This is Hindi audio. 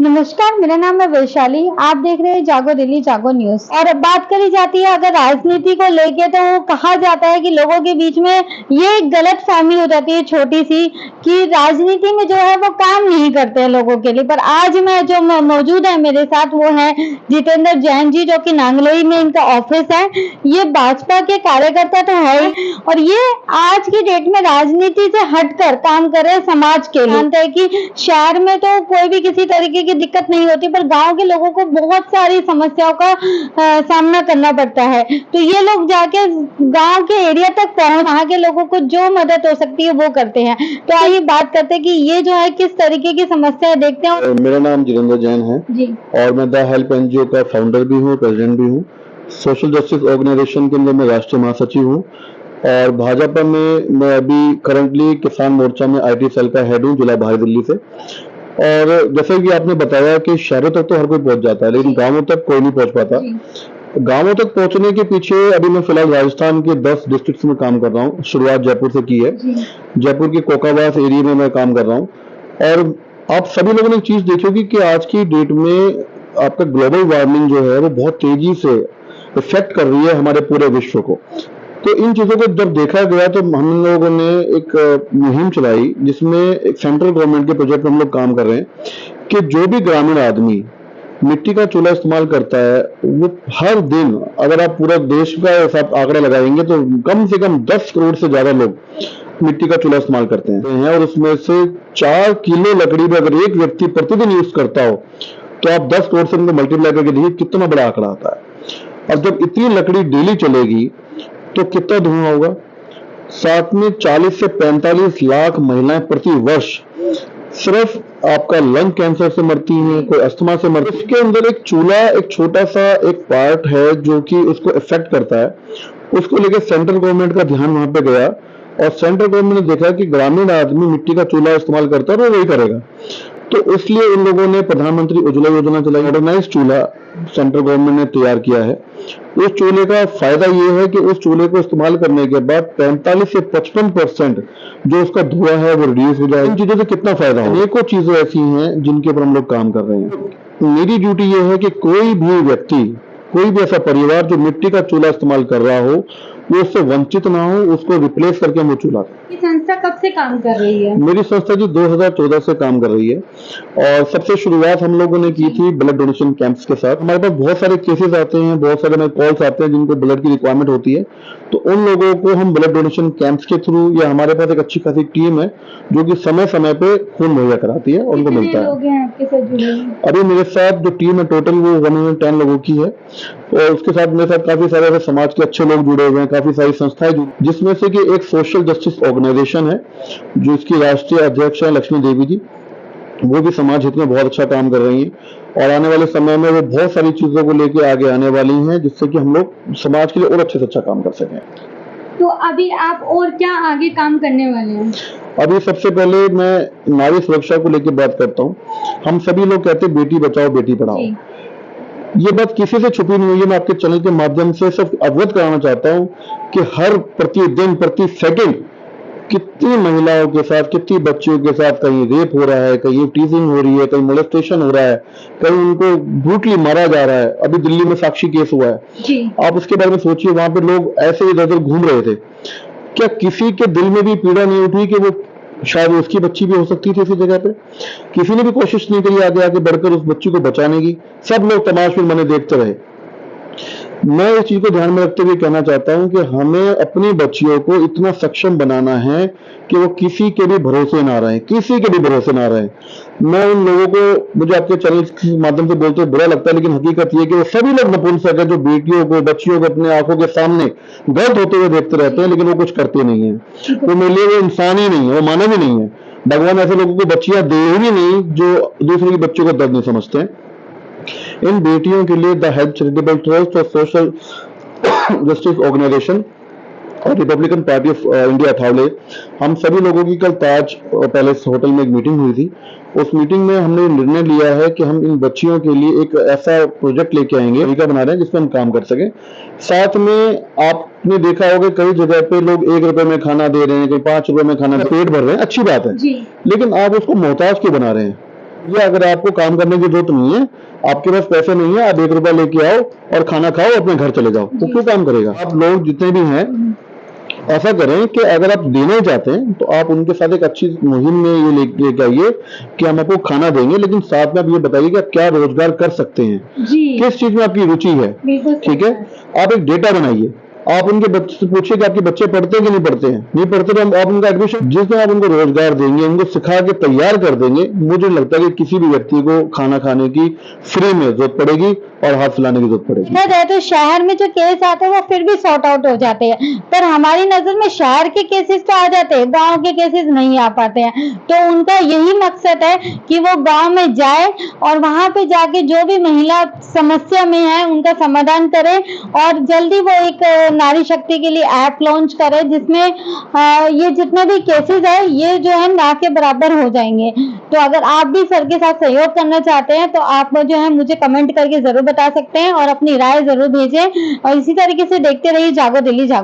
नमस्कार, मेरा नाम है वैशाली। आप देख रहे हैं जागो दिल्ली जागो न्यूज। और अब बात करी जाती है अगर राजनीति को लेके, तो कहा जाता है कि लोगों के बीच में ये एक गलत फहमी हो जाती है छोटी सी, कि राजनीति में जो है वो काम नहीं करते हैं लोगों के लिए। पर आज मैं जो मौजूद है मेरे साथ, वो है जितेंद्र जैन जी, जो कि नांगलोई में इनका ऑफिस है। ये भाजपा के कार्यकर्ता तो है, और ये आज की डेट में राजनीति से हटकर काम कर रहे हैं समाज के लिए। जानते हैं कि शहर में तो कोई भी किसी तरीके की दिक्कत नहीं होती, पर गांव के लोगों को बहुत सारी समस्याओं का सामना करना पड़ता है। तो ये लोग जाके गांव के एरिया तक पहुंच, वहां के लोगों को जो मदद हो सकती है वो करते हैं। तो आइए बात करते हैं कि ये जो है किस तरीके की समस्याएं देखते हैं। मेरा नाम जितेंद्र जैन है जी, और मैं द हेल्प एनजीओ का फाउंडर भी हूँ, प्रेसिडेंट भी हूँ। सोशल जस्टिस ऑर्गेनाइजेशन के अंदर मैं राष्ट्रीय महासचिव हूँ, और भाजपा में मैं अभी करंटली किसान मोर्चा में आईटी सेल का हेड हूँ, जिला बाहर दिल्ली से। और जैसे कि आपने बताया कि शहरों तक तो हर कोई पहुंच जाता है, लेकिन गांवों तक कोई नहीं पहुंच पाता। गांवों तक पहुंचने के पीछे अभी मैं फिलहाल राजस्थान के 10 डिस्ट्रिक्ट में काम कर रहा हूँ। शुरुआत जयपुर से की है। जयपुर के कोकावास एरिया में मैं काम कर रहा हूँ। और आप सभी लोगों ने एक चीज देखी होगी कि आज की डेट में आपका ग्लोबल वार्मिंग जो है वो बहुत तेजी से इफेक्ट कर रही है हमारे पूरे विश्व को। तो इन चीजों को जब देखा गया तो हम लोगों ने एक मुहिम चलाई, जिसमें एक सेंट्रल गवर्नमेंट के प्रोजेक्ट में हम लोग काम कर रहे हैं कि जो भी ग्रामीण आदमी मिट्टी का चूल्हा इस्तेमाल करता है, वो हर दिन, अगर आप पूरा देश का हिसाब आंकड़ा लगाएंगे तो कम से कम 10 करोड़ से ज्यादा लोग मिट्टी का चूल्हा इस्तेमाल करते हैं। और उसमें से 4 किलो लकड़ी में अगर एक व्यक्ति प्रतिदिन यूज करता हो, तो आप 10 करोड़ से उनको मल्टीप्लाई करके देखिए कितना बड़ा आंकड़ा आता है। और जब इतनी लकड़ी डेली चलेगी तो कितना धुआं होगा। साथ में 40 से 45 लाख महिलाएं प्रति वर्ष सिर्फ आपका लंग कैंसर से मरती हैं, कोई अस्थमा से मरती है। उसके अंदर एक चूल्हा एक छोटा सा एक पार्ट है जो कि उसको इफेक्ट करता है। उसको लेकर सेंट्रल गवर्नमेंट का ध्यान वहां पे गया, और सेंट्रल गवर्नमेंट ने देखा कि ग्रामीण आदमी मिट्टी का चूल्हा इस्तेमाल करता है, वो वही करेगा। तो इसलिए इन लोगों ने प्रधानमंत्री उज्ज्वला योजना चलाई। मॉडर्नाइज चूल्हा सेंट्रल गवर्नमेंट ने तैयार किया है। उस चूल्हे का फायदा ये है कि उस चूल्हे को इस्तेमाल करने के बाद 45 से 55% जो उसका धुआं है वो रिड्यूस हो जाएगा। इन चीजों से कितना फायदा है। अनेकों चीजें ऐसी हैं जिनके ऊपर हम लोग काम कर रहे हैं। मेरी ड्यूटी ये है कि कोई भी व्यक्ति, कोई भी ऐसा परिवार जो मिट्टी का चूल्हा इस्तेमाल कर रहा हो, वो उससे वंचित ना हो, उसको रिप्लेस करके हम वो चूल्हा। ये संस्था कब से काम कर रही है? मेरी संस्था जी 2014 से काम कर रही है, और सबसे शुरुआत हम लोगों ने की थी ब्लड डोनेशन कैंप्स के साथ। हमारे पास बहुत सारे केसेस आते हैं, बहुत सारे कॉल्स आते हैं जिनको ब्लड की रिक्वायरमेंट होती है, तो उन लोगों को हम ब्लड डोनेशन कैंप्स के थ्रू, या हमारे पास एक अच्छी खासी टीम है जो कि समय समय पे खून मुहैया कराती है, उनको मिलता है। लोग हैं आपके साथ जुड़े? अभी मेरे साथ जो टीम है टोटल वो 110 लोगों की है, और उसके साथ मेरे साथ काफी सारे समाज के अच्छे लोग जुड़े हुए हैं, काफी सारी संस्थाएं, जिसमें से कि एक सोशल जस्टिस ऑर्गेनाइजेशन है जो इसकी राष्ट्रीय अध्यक्ष है लक्ष्मी देवी जी। वो भी समाज हित में बहुत अच्छा काम कर रही हैं, और आने वाले समय में वो बहुत सारी चीजों को लेके आगे आने वाली हैं, जिससे कि हम लोग समाज के लिए और अच्छे से अच्छा काम कर सकें। तो अभी आप और क्या आगे काम करने वाले हैं? अभी सबसे पहले मैं नारी सुरक्षा को लेकर बात करता हूँ। हम सभी लोग कहते हैं बेटी बचाओ बेटी पढ़ाओ, ये बात किसी से छुपी नहीं हुई है। मैं आपके चैनल के माध्यम से सिर्फ अवगत कराना चाहता हूँ कि हर प्रतिदिन प्रति सेकंड कितनी महिलाओं के साथ, कितनी बच्चियों के साथ कहीं रेप हो रहा है, कहीं टीजिंग हो रही है, कहीं मोलेस्टेशन हो रहा है, कहीं उनको ब्रूटली मारा जा रहा है। अभी दिल्ली में साक्षी केस हुआ है, आप उसके बारे में सोचिए। वहां पे लोग ऐसे इधर उधर घूम रहे थे, क्या किसी के दिल में भी पीड़ा नहीं उठी कि वो शायद उसकी बच्ची भी हो सकती थी इसी जगह पे? किसी ने भी कोशिश नहीं करी आगे आगे बढ़कर उस बच्ची को बचाने की। सब लोग तमाशबीन बने देखते रहे। मैं इस चीज को ध्यान में रखते हुए कहना चाहता हूं कि हमें अपनी बच्चियों को इतना सक्षम बनाना है कि वो किसी के भी भरोसे ना रहे, किसी के भी भरोसे ना रहे। मैं उन लोगों को, मुझे आपके चैनल के माध्यम से बोलते बुरा लगता है, लेकिन हकीकत ये कि वो सभी लोग नपुंसक है जो बेटियों को, बच्चियों को अपने आंखों के सामने गलत होते हुए देखते रहते हैं, लेकिन वो कुछ करते नहीं है। वो मेरे लिए वो इंसान ही नहीं है, वो मानव ही नहीं है। भगवान ऐसे लोगों को बच्चियां दे ही नहीं जो दूसरे की बच्चों को दर्द नहीं समझते हैं। इन बेटियों के लिए द हेल्प चैरिटेबल ट्रस्ट और सोशल जस्टिस ऑर्गेनाइजेशन और Republican party of India Athawale, हम सभी लोगों की कल ताज पैलेस होटल में एक मीटिंग हुई थी। उस मीटिंग में हमने निर्णय लिया है कि हम इन बच्चियों के लिए एक ऐसा प्रोजेक्ट लेके आएंगे, तरीका बना रहे हैं जिसमें हम काम कर सकें। साथ में आपने देखा होगा कई जगह पे लोग 1 रुपए में खाना दे रहे हैं, कहीं 5 रुपए में खाना, पेट भर रहे हैं, अच्छी बात है, लेकिन आप उसको मोहताज क्यों बना रहे हैं? ये अगर आपको काम करने की जरूरत नहीं है, आपके पास पैसे नहीं है, आप 1 रुपया लेके आओ और खाना खाओ, अपने घर चले जाओ, तो क्यों काम करेगा? आप लोग जितने भी हैं ऐसा करें कि अगर आप देना ही चाहते हैं तो आप उनके साथ एक अच्छी मुहिम में ये लेके आइए कि हम आपको खाना देंगे, लेकिन साथ में आप ये बताइए कि आप क्या रोजगार कर सकते हैं, किस चीज में आपकी रुचि है, ठीक है? आप एक डेटा बनाइए, आप उनके बच्चे से पूछिए कि आपके बच्चे पढ़ते हैं कि नहीं पढ़ते हैं, नहीं पढ़ते तो आप उनका एडमिशन, जिस दिन आप उनको रोजगार देंगे, उनको सिखा के तैयार कर देंगे, मुझे लगता है कि किसी भी व्यक्ति को खाना खाने की फ्री में जरूरत पड़ेगी और हाथ फैलाने की जरूरत पड़ेगी। तो शहर में जो केस आते हैं वो फिर भी सॉर्ट आउट हो जाते हैं, पर हमारी नजर में शहर के केसेस तो आ जाते हैं, गांव के केसेस नहीं आ पाते हैं। तो उनका यही मकसद है कि वो गांव में जाए और वहां पे जाके जो भी महिला समस्या में है उनका समाधान करे, और जल्दी वो एक नारी शक्ति के लिए ऐप लॉन्च करे, जिसमें ये जितने भी केसेस है ये जो है ना के बराबर हो जाएंगे। तो अगर आप भी सर के साथ सहयोग करना चाहते हैं तो आप जो है मुझे कमेंट करके जरूर बता सकते हैं और अपनी राय जरूर भेजें, और इसी तरीके से देखते रहिए जागो दिल्ली जागो।